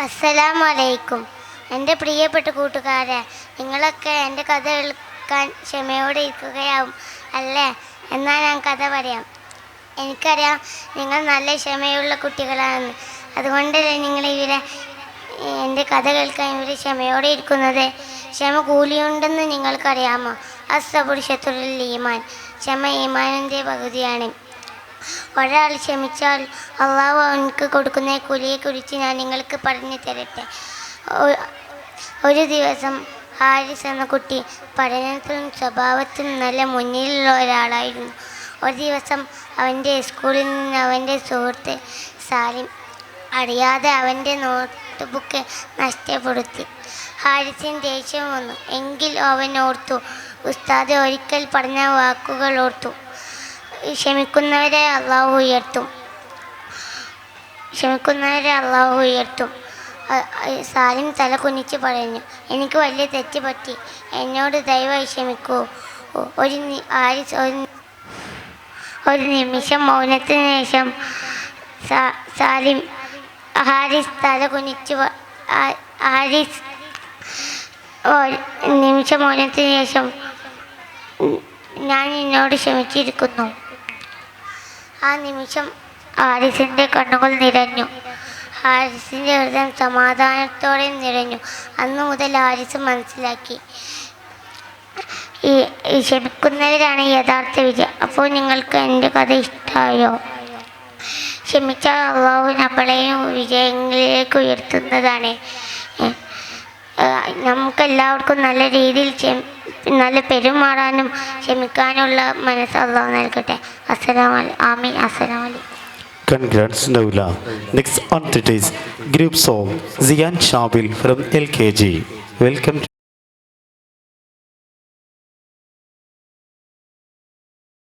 അസ്സലാമലൈക്കും. എൻ്റെ പ്രിയപ്പെട്ട കൂട്ടുകാരെ, നിങ്ങളൊക്കെ എൻ്റെ കഥ കേൾക്കാൻ ക്ഷമയോടെ ഇരിക്കുകയാവും അല്ലേ? എന്നാൽ ഞാൻ കഥ പറയാം. എനിക്കറിയാം നിങ്ങൾ നല്ല ക്ഷമയുള്ള കുട്ടികളാണെന്ന്. അതുകൊണ്ടല്ലേ നിങ്ങൾ എൻ്റെ കഥ കേൾക്കാൻ ക്ഷമയോടെ ഇരിക്കുന്നത്. ക്ഷമ കൂലിയുണ്ടെന്ന് നിങ്ങൾക്കറിയാമോ? അസ്സബുർ ശത്രുൽ ഈമാൻ. ക്ഷമ ഈമാനിൻ്റെ പകുതിയാണ്. ഒരാൾ ക്ഷമിച്ചാൽ അള്ളാഹു അവനക്ക് കൊടുക്കുന്ന കൂലിയെക്കുറിച്ച് ഞാൻ നിങ്ങൾക്ക് പറഞ്ഞു തരട്ടെ. ഒരു ദിവസം ഹാരിസ് എന്ന കുട്ടി പഠനത്തിലും സ്വഭാവത്തിലും നല്ല മുന്നിലുള്ള ഒരാളായിരുന്നു. ഒരു ദിവസം അവൻ്റെ സ്കൂളിൽ നിന്ന് അവൻ്റെ സുഹൃത്ത് സാലിം അറിയാതെ അവൻ്റെ നോട്ട് ബുക്ക് നഷ്ടപ്പെടുത്തി. ഹാരിസിന് ദേഷ്യം വന്നു. എങ്കിൽ അവൻ ഓർത്തു, ഉസ്താദ് ഒരിക്കൽ പറഞ്ഞ വാക്കുകൾ ഓർത്തു. ക്ഷമിക്കുന്നവരെ അള്ളാഹു ഉയർത്തും. സാലിം തല കുനിച്ച് പറഞ്ഞു, എനിക്ക് വലിയ തെറ്റ് പറ്റി, എന്നോട് ദയവായി ക്ഷമിക്കൂ. ഒരു നിമിഷം മൗനത്തിന് ശേഷം ഹാരിസ് തല കുനിച്ച് നിമിഷം മൗനത്തിന് ശേഷം ഞാൻ നിന്നോട് ക്ഷമിച്ചിരിക്കുന്നു. ആ നിമിഷം ഹാരിസിൻ്റെ കണ്ണുകൾ നിറഞ്ഞു. ഹാരിസിൻ്റെ ഹൃദയം സമാധാനത്തോടെ നിറഞ്ഞു. അന്നു മുതൽ ഹാരിസ് മനസ്സിലാക്കി, ഈ ക്ഷമിക്കുന്നവരാണ് യഥാർത്ഥ വിജയം. അപ്പോൾ നിങ്ങൾക്ക് എൻ്റെ കഥ ഇഷ്ടമായോ? ക്ഷമിച്ചാൽ അള്ളാഹു നമ്മളെയും വിജയങ്ങളിലേക്ക് ഉയർത്തുന്നതാണ്. നമുക്കെല്ലാവർക്കും നല്ല രീതിയിൽ നല്ല പെരുമാറാനും ക്ഷമിക്കാനുള്ള മനസ്സ് അള്ളാഹു നൽകട്ടെ. ആമീൻ. അസ്സലാമു. Congrats, Naula. Next on it is group song Ziyan Shabil from LKG. Welcome.